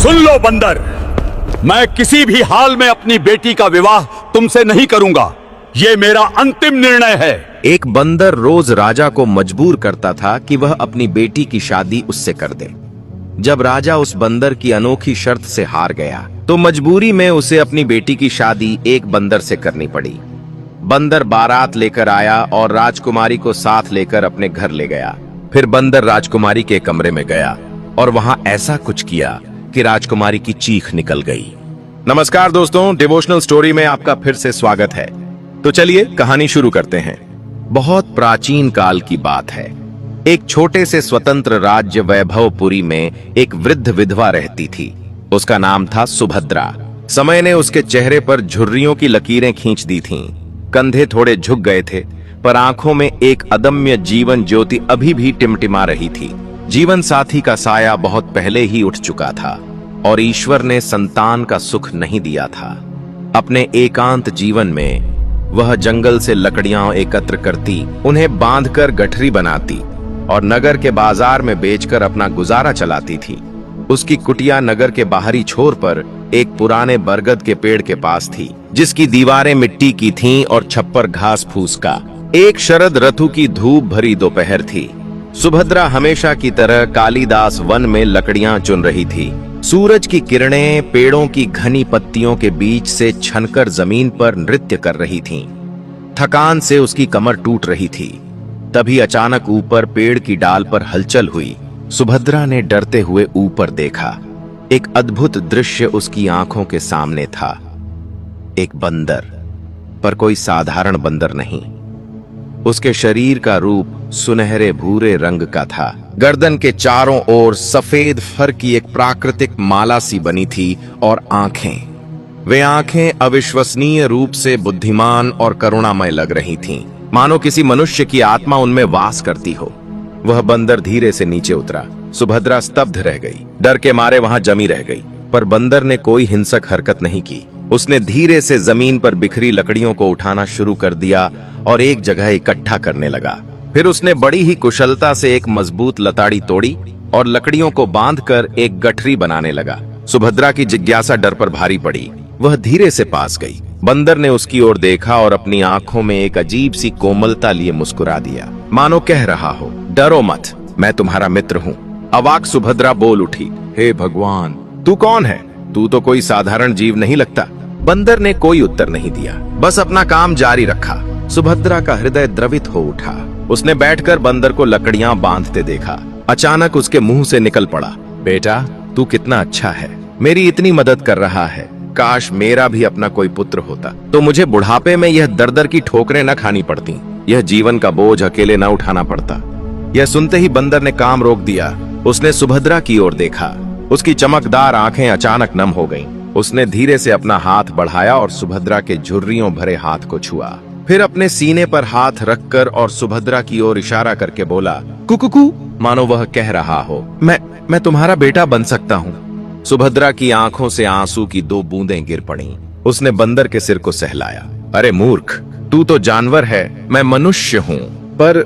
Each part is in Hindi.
सुन लो बंदर, मैं किसी भी हाल में अपनी बेटी का विवाह तुमसे नहीं करूंगा। ये मेरा अंतिम निर्णय है। एक बंदर रोज राजा को मजबूर करता था कि वह अपनी बेटी की शादी उससे कर दे। जब राजा उस बंदर की अनोखी शर्त से हार गया तो मजबूरी में उसे अपनी बेटी की शादी एक बंदर से करनी पड़ी। बंदर बारात लेकर आया और राजकुमारी को साथ लेकर अपने घर ले गया। फिर बंदर राजकुमारी के कमरे में गया और वहां ऐसा कुछ किया कि राजकुमारी की चीख निकल गई। नमस्कार दोस्तों, डिवोशनल स्टोरी में आपका फिर से स्वागत है। तो चलिए कहानी शुरू करते हैं। बहुत प्राचीन काल की बात है। एक छोटे से स्वतंत्र राज्य वैभवपुरी में एक वृद्ध विधवा रहती थी। उसका नाम था सुभद्रा। समय ने उसके चेहरे पर झुर्रियों की लकीरें खींच दी थीं। कंधे थोड़े झुक गए थे, पर आंखों में एक अदम्य जीवन ज्योति अभी भी टिमटिमा रही थी। जीवन साथी का साया बहुत पहले ही उठ चुका था और ईश्वर ने संतान का सुख नहीं दिया था। अपने एकांत जीवन में वह जंगल से लकड़ियां एकत्र करती, उन्हें बांधकर गठरी बनाती और नगर के बाजार में बेचकर अपना गुजारा चलाती थी। उसकी कुटिया नगर के बाहरी छोर पर एक पुराने बरगद के पेड़ के पास थी, जिसकी दीवारें मिट्टी की थीं और छप्पर घास फूस का। एक शरद ऋतु की धूप भरी दोपहर थी। सुभद्रा हमेशा की तरह कालिदास वन में लकड़ियां चुन रही थी। सूरज की किरणें पेड़ों की घनी पत्तियों के बीच से छनकर जमीन पर नृत्य कर रही थीं। थकान से उसकी कमर टूट रही थी। तभी अचानक ऊपर पेड़ की डाल पर हलचल हुई। सुभद्रा ने डरते हुए ऊपर देखा। एक अद्भुत दृश्य उसकी आंखों के सामने था। एक बंदर, पर कोई साधारण बंदर नहीं। उसके शरीर का रूप सुनहरे भूरे रंग का था। गर्दन के चारों ओर सफेद फर की एक प्राकृतिक माला सी बनी थी और वे आंखें अविश्वसनीय रूप से बुद्धिमान और करुणामय लग रही थीं, मानो किसी मनुष्य की आत्मा उनमें वास करती हो। वह बंदर धीरे से नीचे उतरा। सुभद्रा स्तब्ध रह गई, डर के मारे वहां जमी रह गई। पर बंदर ने कोई हिंसक हरकत नहीं की। उसने धीरे से जमीन पर बिखरी लकड़ियों को उठाना शुरू कर दिया और एक जगह इकट्ठा करने लगा। फिर उसने बड़ी ही कुशलता से एक मजबूत लताड़ी तोड़ी और लकड़ियों को बांधकर एक गठरी बनाने लगा। सुभद्रा की जिज्ञासा डर पर भारी पड़ी। वह धीरे से पास गई। बंदर ने उसकी ओर देखा और अपनी आंखों में एक अजीब सी कोमलता लिए मुस्कुरा दिया, मानो कह रहा हो, डरो मत, मैं तुम्हारा मित्र हूँ। अवाक सुभद्रा बोल उठी, हे भगवान, तू कौन है? तू तो कोई साधारण जीव नहीं लगता। बंदर ने कोई उत्तर नहीं दिया, बस अपना काम जारी रखा। सुभद्रा का हृदय द्रवित हो उठा। उसने बैठकर बंदर को लकड़ियां बांधते देखा। अचानक उसके मुंह से निकल पड़ा, बेटा, तू कितना अच्छा है, मेरी इतनी मदद कर रहा है। काश मेरा भी अपना कोई पुत्र होता, तो मुझे बुढ़ापे में यह दर दर की ठोकरें न खानी पड़ती, यह जीवन का बोझ अकेले न उठाना पड़ता। यह सुनते ही बंदर ने काम रोक दिया। उसने सुभद्रा की ओर देखा। उसकी चमकदार आंखें अचानक नम हो गईं। उसने धीरे से अपना हाथ बढ़ाया और सुभद्रा के झुर्रियों भरे हाथ को छुआ। फिर अपने सीने पर हाथ रखकर और सुभद्रा की ओर इशारा करके बोला, कुकुकू, मानो वह कह रहा हो, मैं तुम्हारा बेटा बन सकता हूँ। सुभद्रा की आंखों से आंसू की 2 बूंदें गिर पड़ीं। उसने बंदर के सिर को सहलाया। अरे मूर्ख, तू तो जानवर है, मैं मनुष्य हूँ, पर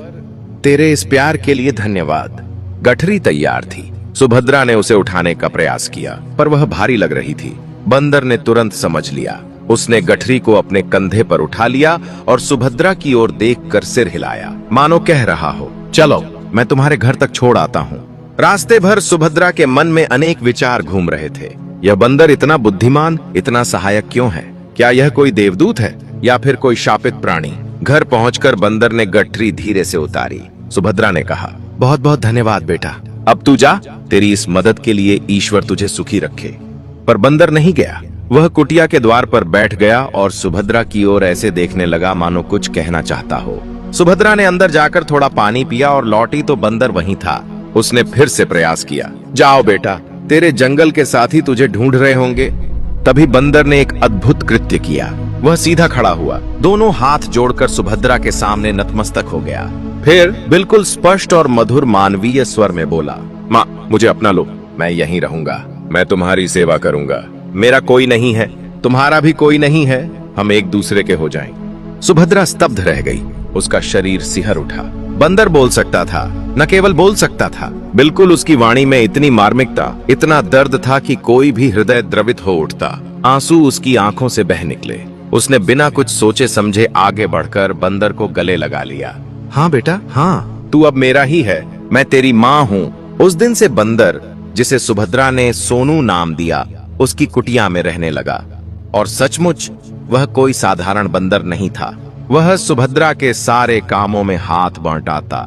तेरे इस प्यार के लिए धन्यवाद। गठरी तैयार थी। सुभद्रा ने उसे उठाने का प्रयास किया, पर वह भारी लग रही थी। बंदर ने तुरंत समझ लिया। उसने गठरी को अपने कंधे पर उठा लिया और सुभद्रा की ओर देखकर सिर हिलाया, मानो कह रहा हो, चलो, मैं तुम्हारे घर तक छोड़ आता हूँ। रास्ते भर सुभद्रा के मन में अनेक विचार घूम रहे थे। यह बंदर इतना बुद्धिमान, इतना सहायक क्यों है? क्या यह कोई देवदूत है या फिर कोई शापित प्राणी? घर पहुंचकर बंदर ने गठरी धीरे से उतारी। सुभद्रा ने कहा, बहुत बहुत धन्यवाद बेटा, अब तू जा। तेरी इस मदद के लिए ईश्वर तुझे सुखी रखे। पर बंदर नहीं गया। वह कुटिया के द्वार पर बैठ गया और सुभद्रा की ओर ऐसे देखने लगा मानो कुछ कहना चाहता हो। सुभद्रा ने अंदर जाकर थोड़ा पानी पिया और लौटी तो बंदर वहीं था। उसने फिर से प्रयास किया, जाओ बेटा, तेरे जंगल के साथी तुझे ढूंढ रहे होंगे। तभी बंदर ने एक अद्भुत कृत्य किया। वह सीधा खड़ा हुआ, दोनों हाथ जोड़कर सुभद्रा के सामने नतमस्तक हो गया। फिर बिल्कुल स्पष्ट और मधुर मानवीय स्वर में बोला, माँ, मुझे अपना लो, मैं यहीं रहूंगा, मैं तुम्हारी सेवा करूंगा। मेरा कोई नहीं है, तुम्हारा भी कोई नहीं है, हम एक दूसरे के हो जाएं। सुभद्रा स्तब्ध रह गई। उसका शरीर सिहर उठा। बंदर बोल सकता था, न केवल बोल सकता था, बिल्कुल उसकी वाणी में इतनी मार्मिकता, इतना दर्द था कि कोई भी हृदय द्रवित हो उठता। आंसू उसकी आंखों से बह निकले। उसने बिना कुछ सोचे समझे आगे बढ़कर बंदर को गले लगा लिया। हाँ बेटा, हाँ, तू अब मेरा ही है, मैं तेरी माँ हूँ। उस दिन से बंदर, जिसे सुभद्रा ने सोनू नाम दिया, उसकी कुटिया में रहने लगा। और सचमुच वह कोई साधारण बंदर नहीं था। वह सुभद्रा के सारे कामों में हाथ बंटाता।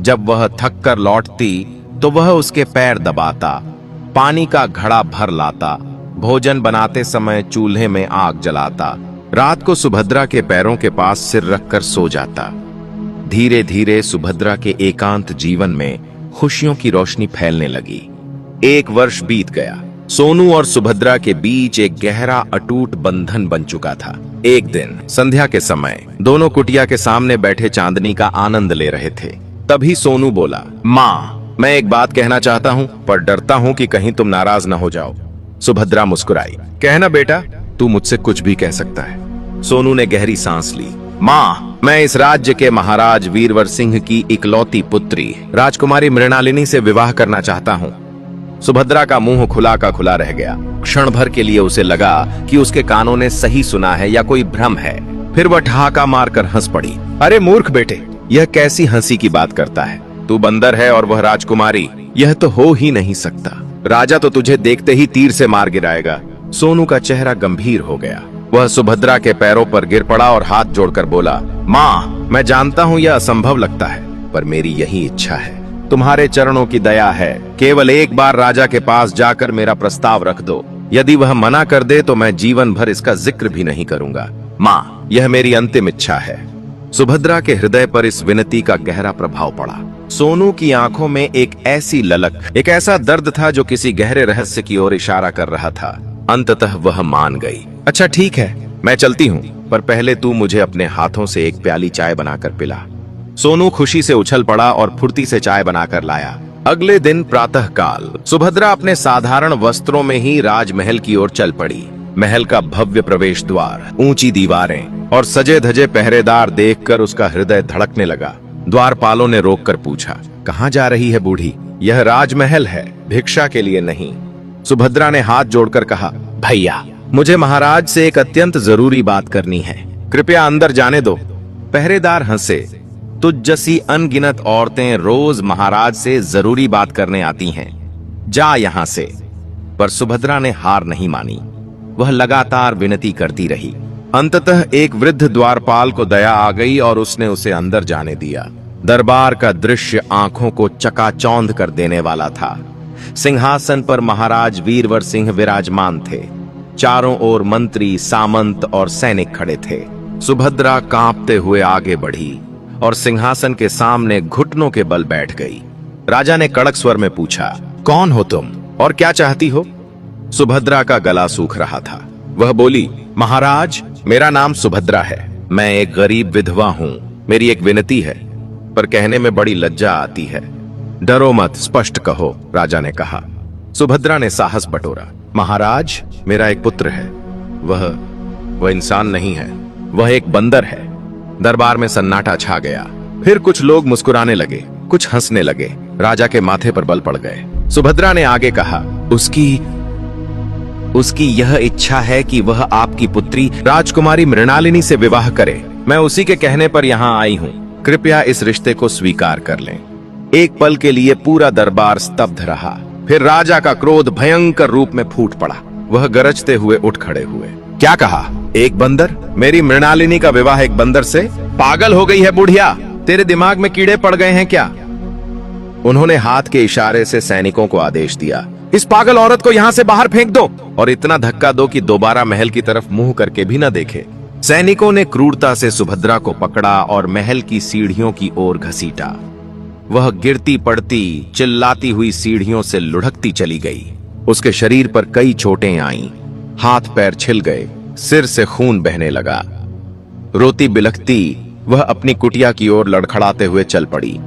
जब वह थक कर लौटती तो वह उसके पैर दबाता, पानी का घड़ा भर लाता, भोजन बनाते समय चूल्हे में आग जलाता, रात को सुभद्रा के पैरों के पास सिर रखकर सो जाता। धीरे धीरे सुभद्रा के एकांत जीवन में खुशियों की रोशनी फैलने लगी। 1 वर्ष बीत गया। सोनू और सुभद्रा के बीच एक गहरा अटूट बंधन बन चुका था। एक दिन संध्या के समय दोनों कुटिया के सामने बैठे चांदनी का आनंद ले रहे थे। तभी सोनू बोला, माँ, मैं एक बात कहना चाहता हूँ, पर डरता हूँ कि कहीं तुम नाराज न हो जाओ। सुभद्रा मुस्कुराई। कहना बेटा, तू मुझसे कुछ भी कह सकता है। सोनू ने गहरी सांस ली। माँ, मैं इस राज्य के महाराज वीरवर सिंह की इकलौती पुत्री राजकुमारी मृणालिनी से विवाह करना चाहता हूँ। सुभद्रा का मुंह खुला का खुला रह गया। क्षण भर के लिए उसे लगा कि उसके कानों ने सही सुना है या कोई भ्रम है। फिर वह ठहाका मारकर हंस पड़ी। अरे मूर्ख बेटे, यह कैसी हंसी की बात करता है? तू बंदर है और वह राजकुमारी, यह तो हो ही नहीं सकता। राजा तो तुझे देखते ही तीर से मार गिराएगा। सोनू का चेहरा गंभीर हो गया। वह सुभद्रा के पैरों पर गिर पड़ा और हाथ जोड़कर बोला, माँ, मैं जानता हूँ यह असंभव लगता है, पर मेरी यही इच्छा है। तुम्हारे चरणों की दया है, केवल एक बार राजा के पास जाकर मेरा प्रस्ताव रख दो। यदि वह मना कर दे तो मैं जीवन भर इसका जिक्र भी नहीं करूंगा। माँ, यह मेरी अंतिम इच्छा है। सुभद्रा के हृदय पर इस विनती का गहरा प्रभाव पड़ा। सोनू की आंखों में एक ऐसी ललक, एक ऐसा दर्द था जो किसी गहरे रहस्य की ओर इशारा कर रहा था। अंततः वह मान गई। अच्छा ठीक है, मैं चलती हूँ, पर पहले तू मुझे अपने हाथों से एक प्याली चाय बनाकर पिला। सोनू खुशी से उछल पड़ा और फुर्ती से चाय बनाकर लाया। अगले दिन प्रातः काल सुभद्रा अपने साधारण वस्त्रों में ही राजमहल की ओर चल पड़ी। महल का भव्य प्रवेश द्वार, ऊंची दीवारें और सजे धजे पहरेदार देखकर उसका हृदय धड़कने लगा। द्वारपालों ने रोककर पूछा, कहाँ जा रही है बूढ़ी? यह राजमहल है, भिक्षा के लिए नहीं। सुभद्रा ने हाथ जोड़कर कहा, भैया, मुझे महाराज से एक अत्यंत जरूरी बात करनी है, कृपया अंदर जाने दो। पहरेदार हंसे। तुझ जैसी अनगिनत औरतें रोज महाराज से जरूरी बात करने आती हैं, जा यहां से। पर सुभद्रा ने हार नहीं मानी। वह लगातार विनती करती रही। अंततः एक वृद्ध द्वारपाल को दया आ गई और उसने उसे अंदर जाने दिया। दरबार का दृश्य आंखों को चकाचौंध कर देने वाला था। सिंहासन पर महाराज वीरवर सिंह विराजमान थे। चारों ओर मंत्री, सामंत और सैनिक खड़े थे। सुभद्रा कांपते हुए आगे बढ़ी और सिंहासन के सामने घुटनों के बल बैठ गई। राजा ने कड़क स्वर में पूछा, कौन हो तुम और क्या चाहती हो? सुभद्रा का गला सूख रहा था। वह बोली, महाराज, मेरा नाम सुभद्रा है। मैं एक गरीब विधवा हूँ। मेरी एक विनती है, पर कहने में बड़ी लज्जा आती है। डरो मत, स्पष्ट कहो, राजा ने कहा। सुभद्रा ने साहस बटोरा। महाराज, मेरा एक पुत्र है। वह इंसान नहीं है, वह एक बंदर है। दरबार में सन्नाटा छा गया। फिर कुछ लोग मुस्कुराने लगे, कुछ हंसने लगे। राजा के माथे पर बल पड़ गए। सुभद्रा ने आगे कहा, उसकी यह इच्छा है कि वह आपकी पुत्री राजकुमारी मृणालिनी से विवाह करे। मैं उसी के कहने पर यहाँ आई हूँ। कृपया इस रिश्ते को स्वीकार कर लें। एक पल के लिए पूरा दरबार स्तब्ध रहा। फिर राजा का क्रोध भयंकर रूप में फूट पड़ा। वह गरजते हुए उठ खड़े हुए। क्या कहा? एक बंदर? मेरी मृणालिनी का विवाह एक बंदर से? पागल हो गई है बुढ़िया, तेरे दिमाग में कीड़े पड़ गए हैं क्या? उन्होंने हाथ के इशारे से सैनिकों को आदेश दिया, इस पागल औरत को यहाँ से बाहर फेंक दो और इतना धक्का दो कि दोबारा महल की तरफ मुंह करके भी न देखे। सैनिकों ने क्रूरता से सुभद्रा को पकड़ा और महल की सीढ़ियों की ओर घसीटा। वह गिरती पड़ती, चिल्लाती हुई सीढ़ियों से लुढ़कती चली गई। उसके शरीर पर कई चोटें आईं, हाथ पैर छिल गए, सिर से खून बहने लगा। रोती बिलखती वह अपनी कुटिया की ओर लड़खड़ाते हुए चल पड़ी।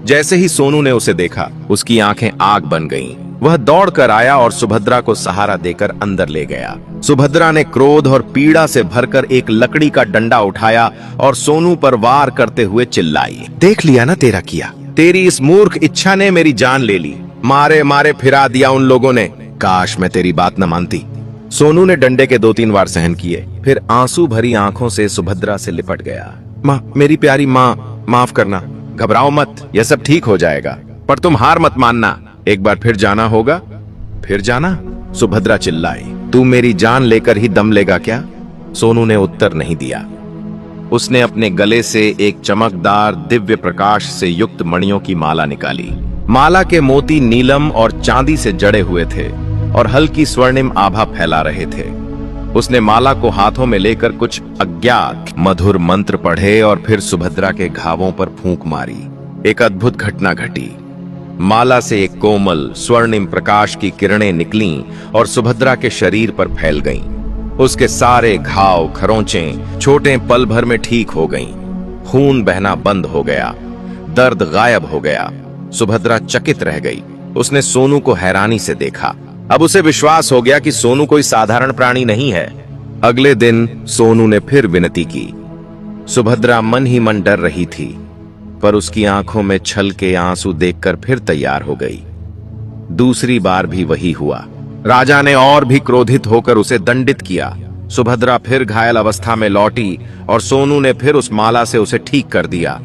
जैसे ही सोनू ने उसे देखा, उसकी आंखें आग बन गईं। वह दौड़कर आया और सुभद्रा को सहारा देकर अंदर ले गया। सुभद्रा ने क्रोध और पीड़ा से भरकर एक लकड़ी का डंडा उठाया और सोनू पर वार करते हुए चिल्लाई, देख लिया ना तेरा किया, तेरी इस मूर्ख इच्छा ने मेरी जान ले ली, मारे मारे फिरा दिया उन लोगों ने, काश मैं तेरी बात न मानती। सोनू ने डंडे के 2-3 वार सहन किए, फिर आंसू भरी आंखों से सुभद्रा से लिपट गया। माँ, मेरी प्यारी माँ, माफ करना, घबराओ मत, यह सब ठीक हो जाएगा, पर तुम हार मत मानना, एक बार फिर जाना होगा। फिर जाना? सुभद्रा चिल्लाई, तू मेरी जान लेकर ही दम लेगा क्या? सोनू ने उत्तर नहीं दिया। उसने अपने गले से एक चमकदार दिव्य प्रकाश से युक्त मणियों की माला निकाली। माला के मोती नीलम और चांदी से जड़े हुए थे और हल्की स्वर्णिम आभा फैला रहे थे। उसने माला को हाथों में लेकर कुछ अज्ञात मधुर मंत्र पढ़े और फिर सुभद्रा के घावों पर फूंक मारी। एक अद्भुत घटना घटी। माला से एक कोमल स्वर्णिम प्रकाश की किरणें निकलीं और सुभद्रा के शरीर पर फैल गईं। उसके सारे घाव खरोंचें छोटे पल भर में ठीक हो गईं। खून बहना बंद हो गया, दर्द गायब हो गया। सुभद्रा चकित रह गई। उसने सोनू को हैरानी से देखा। अब उसे विश्वास हो गया कि सोनू कोई साधारण प्राणी नहीं है। अगले दिन सोनू ने फिर विनती की। सुभद्रा मन ही मन डर रही थी, पर उसकी आंखों में छल के आंसू देखकर फिर तैयार हो गई। दूसरी बार भी वही हुआ। राजा ने और भी क्रोधित होकर उसे दंडित किया। सुभद्रा फिर घायल अवस्था में लौटी और सोनू ने फिर उस माला से उसे ठीक कर दिया।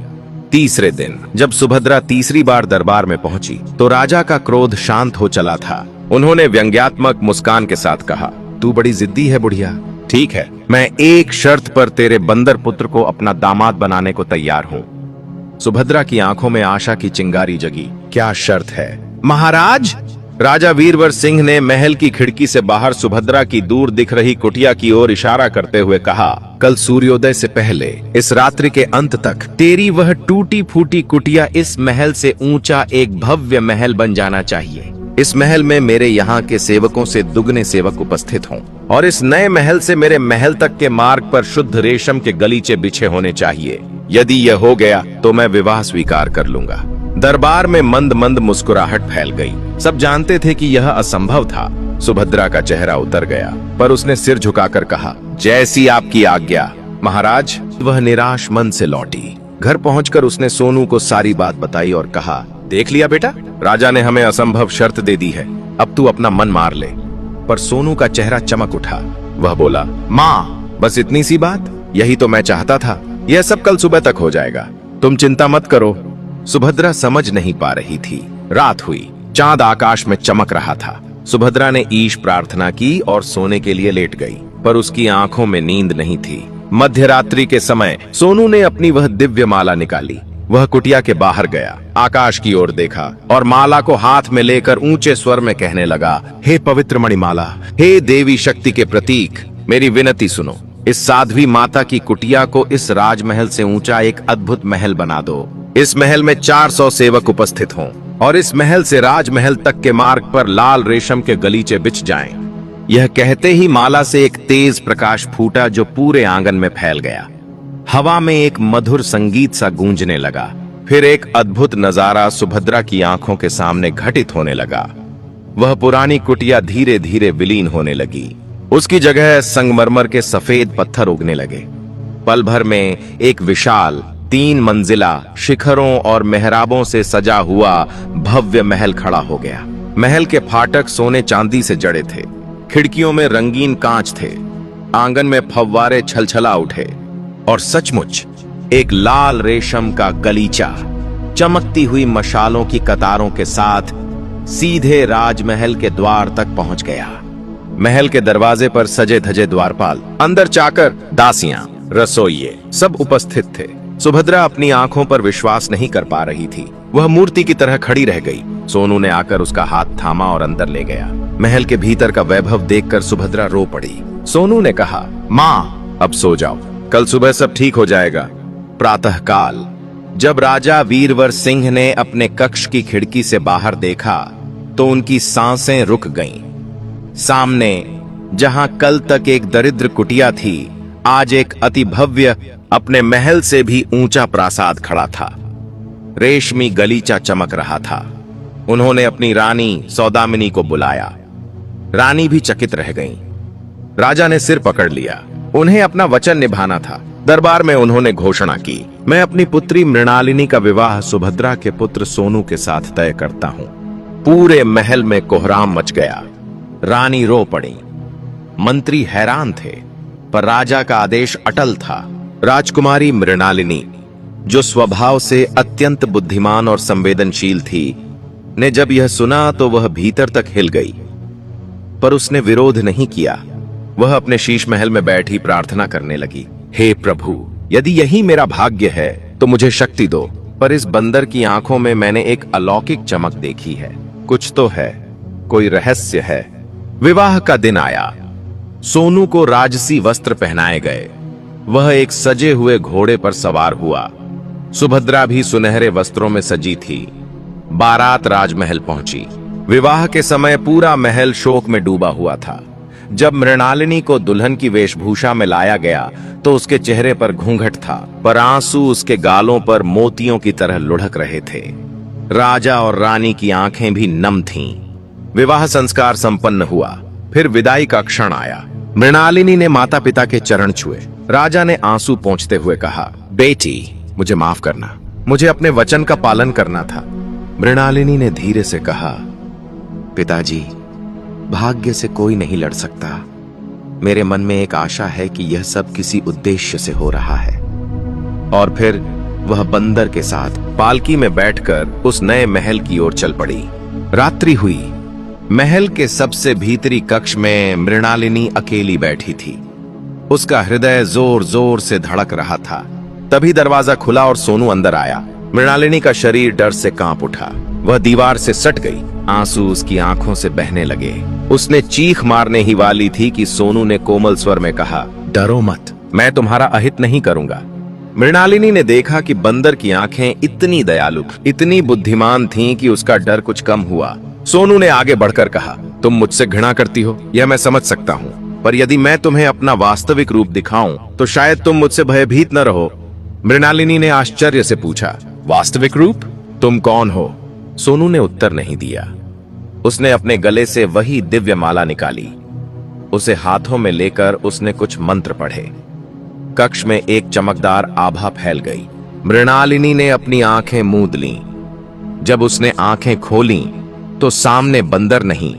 तीसरे दिन जब सुभद्रा तीसरी बार दरबार में पहुंची तो राजा का क्रोध शांत हो चला था। उन्होंने व्यंग्यात्मक मुस्कान के साथ कहा, तू बड़ी जिद्दी है बुढ़िया। ठीक है, मैं एक शर्त पर तेरे बंदर पुत्र को अपना दामाद बनाने को तैयार हूँ। सुभद्रा की आंखों में आशा की चिंगारी जगी। क्या शर्त है? महाराज, राजा वीरवर सिंह ने महल की खिड़की से बाहर सुभद्रा की दूर दिख रही कुटिया की ओर इशारा करते हुए कहा, कल सूर्योदय से पहले इस रात्रि के अंत तक तेरी वह टूटी फूटी कुटिया इस महल से ऊंचा एक भव्य महल बन जाना चाहिए। इस महल में मेरे यहाँ के सेवकों से दुगने सेवक उपस्थित हों और इस नए महल से मेरे महल तक के मार्ग पर शुद्ध रेशम के गलीचे बिछे होने चाहिए। यदि यह हो गया तो मैं विवाह स्वीकार कर लूंगा। दरबार में मंद मंद मुस्कुराहट फैल गई। सब जानते थे कि यह असंभव था। सुभद्रा का चेहरा उतर गया, पर उसने सिर झुकाकर कहा, जैसी आपकी आज्ञा महाराज। वह निराश मन से लौटी। घर पहुंचकर उसने सोनू को सारी बात बताई और कहा, देख लिया बेटा, राजा ने हमें असंभव शर्त दे दी है, अब तू अपना मन मार ले। पर सोनू का चेहरा चमक उठा। वह बोला, माँ, बस इतनी सी बात? यही तो मैं चाहता था। यह सब कल सुबह तक हो जाएगा, तुम चिंता मत करो। सुभद्रा समझ नहीं पा रही थी। रात हुई, चांद आकाश में चमक रहा था। सुभद्रा ने ईश प्रार्थना की और सोने के लिए लेट गई, पर उसकी आंखों में नींद नहीं थी। मध्य रात्रि के समय सोनू ने अपनी वह दिव्य माला निकाली। वह कुटिया के बाहर गया, आकाश की ओर देखा और माला को हाथ में लेकर ऊंचे स्वर में कहने लगा, हे पवित्र मणिमाला, हे देवी शक्ति के प्रतीक, मेरी विनती सुनो। इस साध्वी माता की कुटिया को इस राजमहल से ऊंचा एक अद्भुत महल बना दो। इस महल में 400 सेवक उपस्थित हों और इस महल से राजमहल तक के मार्ग पर लाल रेशम के गलीचे बिछ जाएं। यह कहते ही माला से एक तेज प्रकाश फूटा जो पूरे आंगन में फैल गया। हवा में एक मधुर संगीत सा गूंजने लगा। फिर एक अद्भुत नजारा सुभद्रा की आंखों के सामने घटित होने लगा। वह पुरानी कुटिया धीरे धीरे विलीन होने लगी। उसकी जगह संगमरमर के सफेद पत्थर उगने लगे। पल भर में एक विशाल 3 मंजिला शिखरों और मेहराबों से सजा हुआ भव्य महल खड़ा हो गया। महल के फाटक सोने चांदी से जड़े थे। खिड़कियों में रंगीन कांच थे। आंगन में फव्वारे छलछला उठे और सचमुच एक लाल रेशम का गलीचा चमकती हुई मशालों की कतारों के साथ सीधे राजमहल के द्वार तक पहुंच गया। महल के दरवाजे पर सजे धजे द्वारपाल, अंदर चाकर, दासियां, रसोइये सब उपस्थित थे। सुभद्रा अपनी आंखों पर विश्वास नहीं कर पा रही थी। वह मूर्ति की तरह खड़ी रह गई। सोनू ने आकर उसका हाथ थामा और अंदर ले गया। महल के भीतर का वैभव देखकर सुभद्रा रो पड़ी। सोनू ने कहा, माँ, अब सो जाओ, कल सुबह सब ठीक हो जाएगा। प्रातः काल जब राजा वीरवर सिंह ने अपने कक्ष की खिड़की से बाहर देखा तो उनकी सांसें रुक गईं। सामने जहां कल तक एक दरिद्र कुटिया थी, आज एक अति भव्य, अपने महल से भी ऊंचा प्रासाद खड़ा था। रेशमी गलीचा चमक रहा था। उन्होंने अपनी रानी सौदामिनी को बुलाया। रानी भी चकित रह गईं। राजा ने सिर पकड़ लिया। उन्हें अपना वचन निभाना था। दरबार में उन्होंने घोषणा की, मैं अपनी पुत्री मृणालिनी का विवाह सुभद्रा के पुत्र सोनू के साथ तय करता हूं। पूरे महल में कोहराम मच गया। रानी रो पड़ी। मंत्री हैरान थे, पर राजा का आदेश अटल था। राजकुमारी मृणालिनी, जो स्वभाव से अत्यंत बुद्धिमान और संवेदनशील थी, ने जब यह सुना तो वह भीतर तक हिल गई, पर उसने विरोध नहीं किया। वह अपने शीश महल में बैठी प्रार्थना करने लगी, हे प्रभु, यदि यही मेरा भाग्य है तो मुझे शक्ति दो। पर इस बंदर की आंखों में मैंने एक अलौकिक चमक देखी है। कुछ तो है, कोई रहस्य है। विवाह का दिन आया। सोनू को राजसी वस्त्र पहनाए गए। वह एक सजे हुए घोड़े पर सवार हुआ। सुभद्रा भी सुनहरे वस्त्रों में सजी थी। बारात राजमहल पहुंची। विवाह के समय पूरा महल शोक में डूबा हुआ था। जब मृणालिनी को दुल्हन की वेशभूषा में लाया गया तो उसके चेहरे पर घूंघट था, पर आंसू उसके गालों पर मोतियों की तरह लुढ़क रहे थे। राजा और रानी की आंखें भी नम थीं। विवाह संस्कार संपन्न हुआ। फिर विदाई का क्षण आया। मृणालिनी ने माता पिता के चरण छुए। राजा ने आंसू पोंछते हुए कहा, बेटी, मुझे माफ करना, मुझे अपने वचन का पालन करना था। मृणालिनी ने धीरे से कहा, पिताजी, भाग्य से कोई नहीं लड़ सकता। मेरे मन में एक आशा है कि यह सब किसी उद्देश्य से हो रहा है। और फिर वह बंदर के साथ पालकी में बैठकर उस नए महल की ओर चल पड़ी। रात्रि हुई। महल के सबसे भीतरी कक्ष में मृणालिनी अकेली बैठी थी। उसका हृदय जोर जोर से धड़क रहा था। तभी दरवाजा खुला और सोनू अंदर आया। मृणालिनी का शरीर डर से कांप उठा। वह दीवार से सट गई। आंसू उसकी आंखों से बहने लगे। उसने चीख मारने ही वाली थी कि सोनू ने कोमल स्वर में कहा, डरो मत, मैं तुम्हारा अहित नहीं करूंगा। मृणालिनी ने देखा कि बंदर की आंखें इतनी दयालु, इतनी बुद्धिमान थीं कि उसका डर कुछ कम हुआ। सोनू ने आगे बढ़कर कहा, तुम मुझसे घृणा करती हो, यह मैं समझ सकता हूँ, पर यदि मैं तुम्हें अपना वास्तविक रूप दिखाऊं तो शायद तुम मुझसे भयभीत न रहो। मृणालिनी ने आश्चर्य से पूछा, वास्तविक रूप? तुम कौन हो? सोनू ने उत्तर नहीं दिया। उसने अपने गले से वही दिव्य माला निकाली। उसे हाथों में लेकर उसने कुछ मंत्र पढ़े। कक्ष में एक चमकदार आभा फैल गई। मृणालिनी ने अपनी आंखें मूंद लीं। जब उसने आंखें खोलीं तो सामने बंदर नहीं,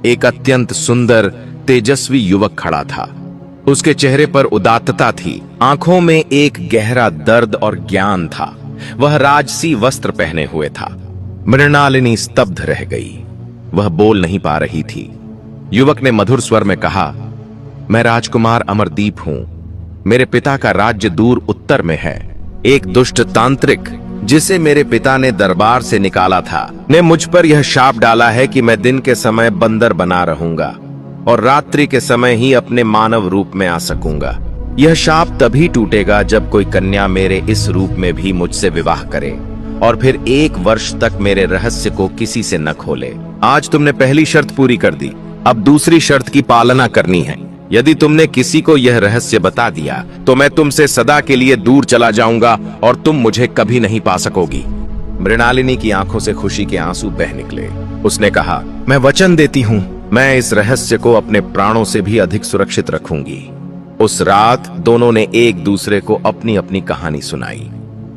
एक अत्यंत सुंदर तेजस्वी युवक खड़ा था। उसके चेहरे पर उदात्तता थी। आंखों में एक गहरा दर्द और ज्ञान था। वह राजसी वस्त्र पहने हुए था। मृणालिनी स्तब्ध रह गई। वह बोल नहीं पा रही थी। युवक ने मधुर स्वर में कहा, मैं राजकुमार अमरदीप हूं। मेरे पिता का राज्य दूर उत्तर में है। एक दुष्ट तांत्रिक, जिसे मेरे पिता ने दरबार से निकाला था, ने मुझ पर यह शाप डाला है कि मैं दिन के समय बंदर बना रहूंगा और रात्रि के समय ही अपने मानव रूप में आ सकूंगा। यह शाप तभी टूटेगा जब कोई कन्या मेरे इस रूप में भी मुझसे विवाह करे और फिर 1 वर्ष तक मेरे रहस्य को किसी से न खोले। आज तुमने पहली शर्त पूरी कर दी, अब दूसरी शर्त की पालना करनी है। यदि तुमने किसी को यह रहस्य बता दिया तो मैं तुमसे सदा के लिए दूर चला जाऊंगा और तुम मुझे कभी नहीं पा सकोगी। मृणालिनी की आंखों से खुशी के आंसू बह निकले। उसने कहा, मैं वचन देती हूँ, मैं इस रहस्य को अपने प्राणों से भी अधिक सुरक्षित रखूंगी। उस रात दोनों ने एक दूसरे को अपनी अपनी कहानी सुनाई।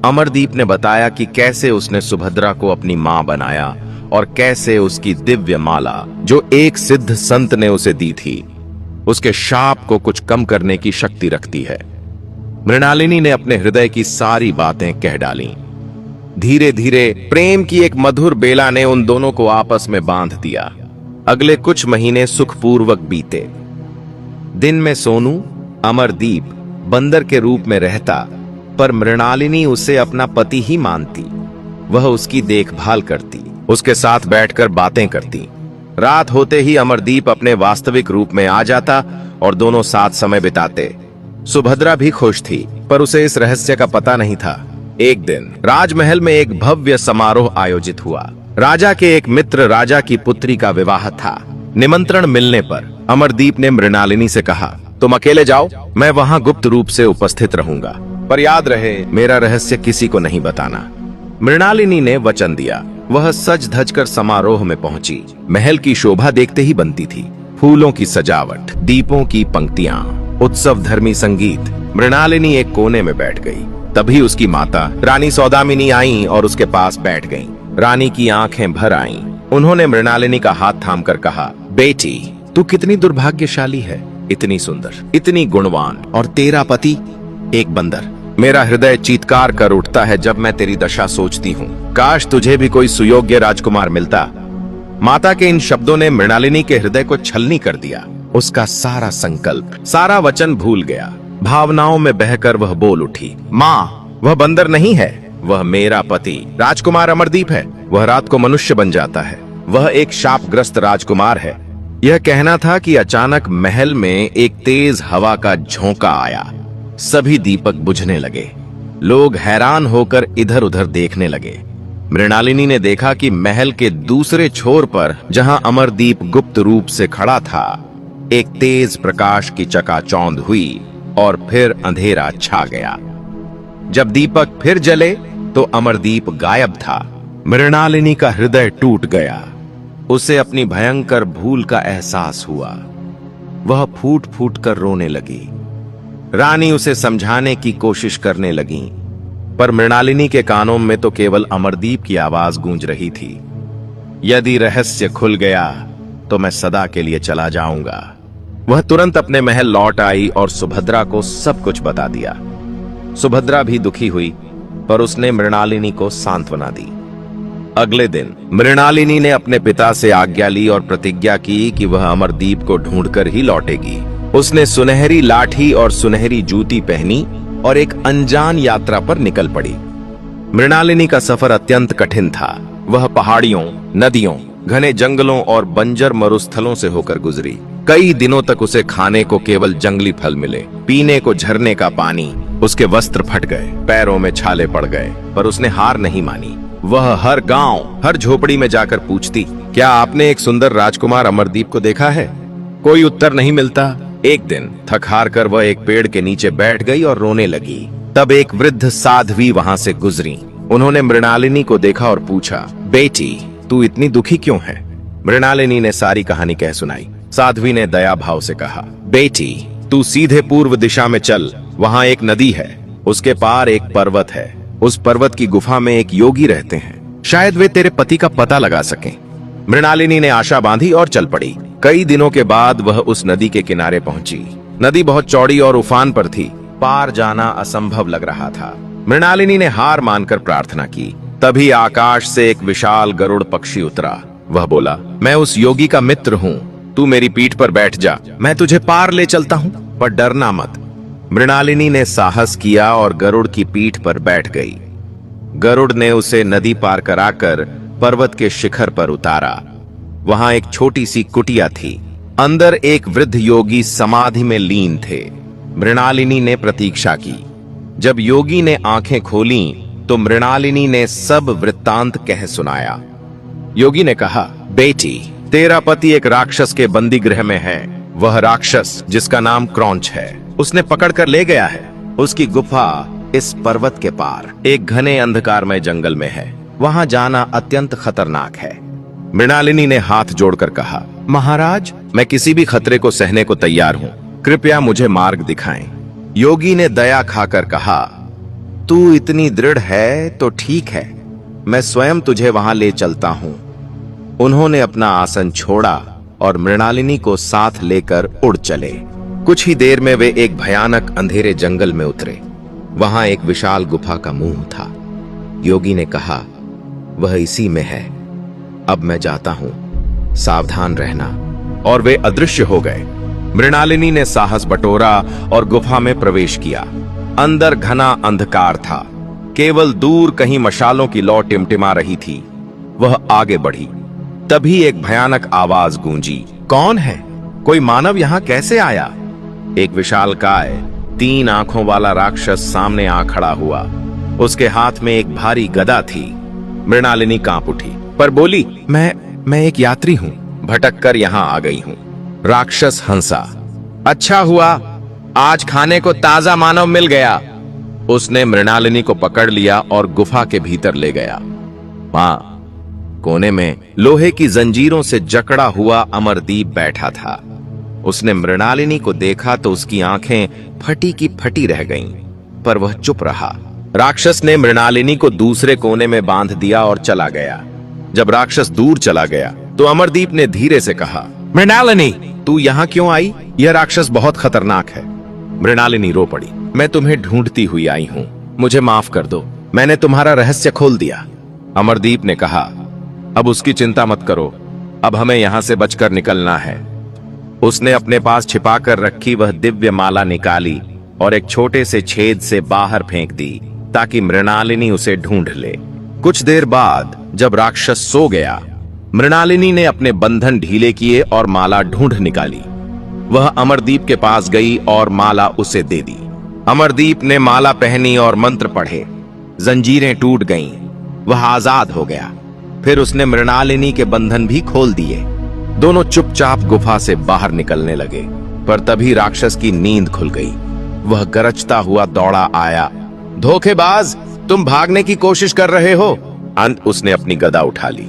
अमरदीप ने बताया कि कैसे उसने सुभद्रा को अपनी मां बनाया और कैसे उसकी दिव्य माला, जो एक सिद्ध संत ने उसे दी थी, उसके शाप को कुछ कम करने की शक्ति रखती है। मृणालिनी ने अपने हृदय की सारी बातें कह डाली। धीरे धीरे प्रेम की एक मधुर बेला ने उन दोनों को आपस में बांध दिया। अगले कुछ महीने सुखपूर्वक बीते। दिन में सोनू अमरदीप बंदर के रूप में रहता, पर मृणालिनी उसे अपना पति ही मानती। वह उसकी देखभाल करती, उसके साथ बैठकर बातें करती। रात होते ही अमरदीप अपने वास्तविक रूप में आ जाता और दोनों साथ समय बिताते। सुभद्रा भी खुश थी, पर उसे इस रहस्य का पता नहीं था। एक दिन राजमहल में एक भव्य समारोह आयोजित हुआ। राजा के एक मित्र राजा की पुत्री का विवाह था। निमंत्रण मिलने पर अमरदीप ने मृणालिनी से कहा, तुम अकेले जाओ, मैं वहां गुप्त रूप से उपस्थित रहूंगा, पर याद रहे मेरा रहस्य किसी को नहीं बताना। मृणालिनी ने वचन दिया। वह सज धज कर समारोह में पहुंची। महल की शोभा देखते ही बनती थी। फूलों की सजावट, दीपों की पंक्तियां, उत्सव धर्मी संगीत। मृणालिनी एक कोने में बैठ गई। तभी उसकी माता रानी सौदामिनी आईं और उसके पास बैठ गईं। रानी की आंखें भर आईं। उन्होंने मृणालिनी का हाथ थामकर कहा, बेटी, तू कितनी दुर्भाग्यशाली है, इतनी सुंदर, इतनी गुणवान, और तेरा पति एक बंदर। मेरा हृदय चीत्कार कर उठता है जब मैं तेरी दशा सोचती हूँ। काश तुझे भी कोई सुयोग्य राजकुमार मिलता। माता के इन शब्दों ने मृणालिनी के हृदय को छलनी कर दिया। उसका सारा संकल्प, सारा वचन भूल गया। भावनाओं में बहकर वह बोल उठी, माँ, वह बंदर नहीं है, वह मेरा पति राजकुमार अमरदीप है। वह रात को मनुष्य बन जाता है। वह एक शापग्रस्त राजकुमार है। यह कहना था कि अचानक महल में एक तेज हवा का झोंका आया। सभी दीपक बुझने लगे। लोग हैरान होकर इधर उधर देखने लगे। मृणालिनी ने देखा कि महल के दूसरे छोर पर, जहां अमरदीप गुप्त रूप से खड़ा था, एक तेज प्रकाश की चकाचौंध हुई और फिर अंधेरा छा गया। जब दीपक फिर जले तो अमरदीप गायब था। मृणालिनी का हृदय टूट गया। उसे अपनी भयंकर भूल का एहसास हुआ। वह फूट फूट कर रोने लगी। रानी उसे समझाने की कोशिश करने लगी, पर मृणालिनी के कानों में तो केवल अमरदीप की आवाज गूंज रही थी। यदि रहस्य खुल गया तो मैं सदा के लिए चला जाऊंगा। वह तुरंत अपने महल लौट आई और सुभद्रा को सब कुछ बता दिया। सुभद्रा भी दुखी हुई, पर उसने मृणालिनी को सांत्वना दी। अगले दिन मृणालिनी ने अपने पिता से आज्ञा ली और प्रतिज्ञा की कि वह अमरदीप को ढूंढकर ही लौटेगी। उसने सुनहरी लाठी और सुनहरी जूती पहनी और एक अनजान यात्रा पर निकल पड़ी। मृणालिनी का सफर अत्यंत कठिन था। वह पहाड़ियों, नदियों, घने जंगलों और बंजर मरुस्थलों से होकर गुजरी। कई दिनों तक उसे खाने को केवल जंगली फल मिले, पीने को झरने का पानी। उसके वस्त्र फट गए, पैरों में छाले पड़ गए, पर उसने हार नहीं मानी। वह हर गांव, हर झोपड़ी में जाकर पूछती, क्या आपने एक सुंदर राजकुमार अमरदीप को देखा है? कोई उत्तर नहीं मिलता। एक दिन थक हार कर वह एक पेड़ के नीचे बैठ गई और रोने लगी। तब एक वृद्ध साध्वी वहां से गुजरी। उन्होंने मृणालिनी को देखा और पूछा, बेटी, तू इतनी दुखी क्यों है? मृणालिनी ने सारी कहानी कह सुनाई। साध्वी ने दया भाव से कहा, बेटी, तू सीधे पूर्व दिशा में चल। वहां एक नदी है, उसके पार एक पर्वत है। उस पर्वत की गुफा में एक योगी रहते हैं। शायद वे तेरे पति का पता लगा सकें। मृणालिनी ने आशा बांधी और चल पड़ी। कई दिनों के बाद वह उस नदी के किनारे पहुंची। नदी बहुत चौड़ी और उफान पर थी। पार जाना असंभव लग रहा था। मृणालिनी ने हार मानकर प्रार्थना की। तभी आकाश से एक विशाल गरुड़ पक्षी उतरा। वह बोला, मैं उस योगी का मित्र हूँ, तू मेरी पीठ पर बैठ जा, मैं तुझे पार ले चलता हूँ, पर डरना मत। मृणालिनी ने साहस किया और गरुड़ की पीठ पर बैठ गई। गरुड़ ने उसे नदी पार कराकर पर्वत के शिखर पर उतारा। वहां एक छोटी सी कुटिया थी। अंदर एक वृद्ध योगी समाधि में लीन थे। मृणालिनी ने प्रतीक्षा की। जब योगी ने आंखें खोली तो मृणालिनी ने सब वृत्तांत कह सुनाया। योगी ने कहा, बेटी, तेरा पति एक राक्षस के बंदी गृह में है। वह राक्षस, जिसका नाम क्रौंच है, उसने पकड़कर ले गया है। उसकी गुफा इस पर्वत के पार एक घने अंधकारमय जंगल में है। वहां जाना अत्यंत खतरनाक है। मृणालिनी ने हाथ जोड़कर कहा, महाराज, मैं किसी भी खतरे को सहने को तैयार हूँ, कृपया मुझे मार्ग दिखाएं। योगी ने दया खाकर कहा, तू इतनी दृढ़ है तो ठीक है, मैं स्वयं तुझे वहां ले चलता हूँ। उन्होंने अपना आसन छोड़ा और मृणालिनी को साथ लेकर उड़ चले। कुछ ही देर में वे एक भयानक अंधेरे जंगल में उतरे। वहां एक विशाल गुफा का मुंह था। योगी ने कहा, वह इसी में है, अब मैं जाता हूं, सावधान रहना। और वे अदृश्य हो गए। मृणालिनी ने साहस बटोरा और गुफा में प्रवेश किया। अंदर घना अंधकार था। केवल दूर कहीं मशालों की लौ टिमटिमा रही थी। वह आगे बढ़ी। तभी एक भयानक आवाज गूंजी, कौन है? कोई मानव यहाँ कैसे आया? एक विशालकाय 3 आंखों वाला राक्षस सामने आ खड़ा हुआ। उसके हाथ में एक भारी गदा थी। मृणालिनी कांप उठी, पर बोली, मैं एक यात्री हूँ, भटक कर यहाँ आ गई हूँ। राक्षस हंसा, अच्छा हुआ, आज खाने को ताजा मानव मिल गया। उसने मृणालिनी को पकड़ लिया और गुफा के भीतर ले गया। मां, कोने में लोहे की जंजीरों से जकड़ा हुआ अमरदीप बैठा था। उसने मृणालिनी को देखा तो उसकी आंखें फटी की फटी रह गईं, पर वह चुप रहा। राक्षस ने मृणालिनी को दूसरे कोने में बांध दिया और चला गया। जब राक्षस दूर चला गया तो अमरदीप ने धीरे से कहा, मृणालिनी, तू यहाँ क्यों आई? यह राक्षस बहुत खतरनाक है। मृणालिनी रो पड़ी। मैं तुम्हें ढूंढती हुई आई हूँ, मुझे माफ कर दो, मैंने तुम्हारा रहस्य खोल दिया। अमरदीप ने कहा, अब उसकी चिंता मत करो, अब हमें यहां से बचकर निकलना है। उसने अपने पास छिपाकर रखी वह दिव्य माला निकाली और एक छोटे से छेद से बाहर फेंक दी ताकि मृणालिनी उसे ढूंढ ले। कुछ देर बाद जब राक्षस सो गया, मृणालिनी ने अपने बंधन ढीले किए और माला ढूंढ निकाली। वह अमरदीप के पास गई और माला उसे दे दी। अमरदीप ने माला पहनी और मंत्र पढ़े। जंजीरें टूट गईं, वह आजाद हो गया। फिर उसने मृणालिनी के बंधन भी खोल दिए। दोनों चुपचाप गुफा से बाहर निकलने लगे, पर तभी राक्षस की नींद खुल गई। वह गरजता हुआ दौड़ा आया। धोखेबाज, तुम भागने की कोशिश कर रहे हो। अंत उसने अपनी गदा उठा ली।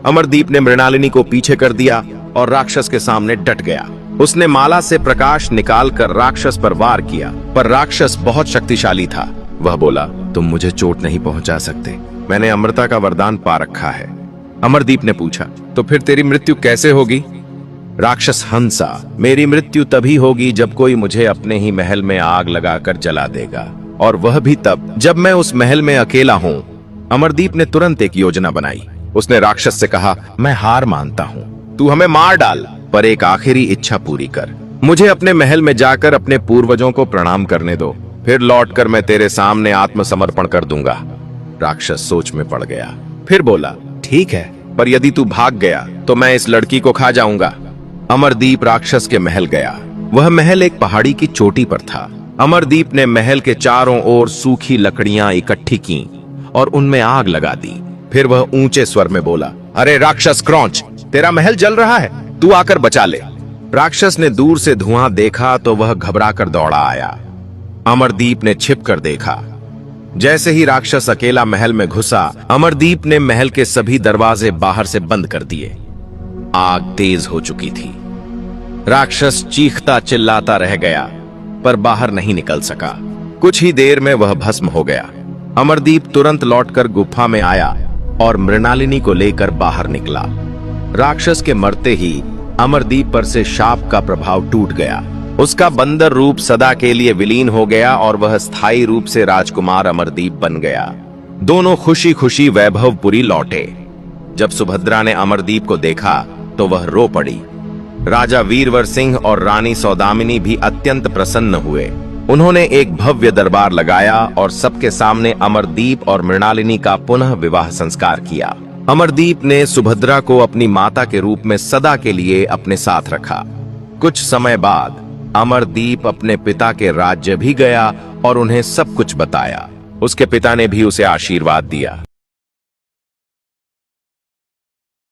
अमरदीप ने मृणालिनी को पीछे कर दिया और राक्षस के सामने डट गया। उसने माला से प्रकाश निकालकर राक्षस पर वार किया, पर राक्षस बहुत शक्तिशाली था। वह बोला, तुम मुझे चोट नहीं पहुंचा सकते, मैंने अमरता का वरदान पा रखा है। अमरदीप ने पूछा, तो फिर तेरी मृत्यु कैसे होगी? राक्षस हंसा, मेरी मृत्यु तभी होगी जब कोई मुझे अपने ही महल में आग लगाकर जला देगा, और वह भी तब जब मैं उस महल में अकेला हूं। अमरदीप ने तुरंत एक योजना बनाई। उसने राक्षस से कहा, मैं हार मानता हूं, तू हमें मार डाल, पर एक आखिरी इच्छा पूरी कर। मुझे अपने महल में जाकर अपने पूर्वजों को प्रणाम करने दो, फिर लौटकर मैं तेरे सामने आत्मसमर्पण कर दूंगा। राक्षस सोच में पड़ गया, फिर बोला, ठीक है, पर यदि तू भाग गया तो मैं इस लड़की को खा जाऊंगा। अमरदीप राक्षस के महल गया। वह महल एक पहाड़ी की चोटी पर था। अमरदीप ने महल के चारों ओर सूखी लकड़ियां इकट्ठी की और उनमें आग लगा दी। फिर वह ऊंचे स्वर में बोला, अरे राक्षस क्रौंच, तेरा महल जल रहा है, तू आकर बचा ले। राक्षस ने दूर से धुआं देखा तो वह घबराकर दौड़ा आया। अमरदीप ने छिपकर देखा। जैसे ही राक्षस अकेला महल में घुसा, अमरदीप ने महल के सभी दरवाजे बाहर से बंद कर दिए। आग तेज हो चुकी थी। राक्षस चीखता चिल्लाता रह गया, पर बाहर नहीं निकल सका। कुछ ही देर में वह भस्म हो गया। अमरदीप तुरंत लौटकर गुफा में आया और मृणालिनी को लेकर बाहर निकला। राक्षस के मरते ही अमरदीप पर से शाप का प्रभाव टूट गया। उसका बंदर रूप सदा के लिए विलीन हो गया और वह स्थायी रूप से राजकुमार अमरदीप बन गया। दोनों खुशी खुशी वैभवपुरी लौटे। जब सुभद्रा ने अमरदीप को देखा तो वह रो पड़ी। राजा वीरवर सिंह और रानी सौदामिनी भी अत्यंत प्रसन्न हुए। उन्होंने एक भव्य दरबार लगाया और सबके सामने अमरदीप और मृणालिनी का पुनः विवाह संस्कार किया। अमरदीप ने सुभद्रा को अपनी माता के रूप में सदा के लिए अपने साथ रखा। कुछ समय बाद अमरदीप अपने पिता के राज्य भी गया और उन्हें सब कुछ बताया। उसके पिता ने भी उसे आशीर्वाद दिया।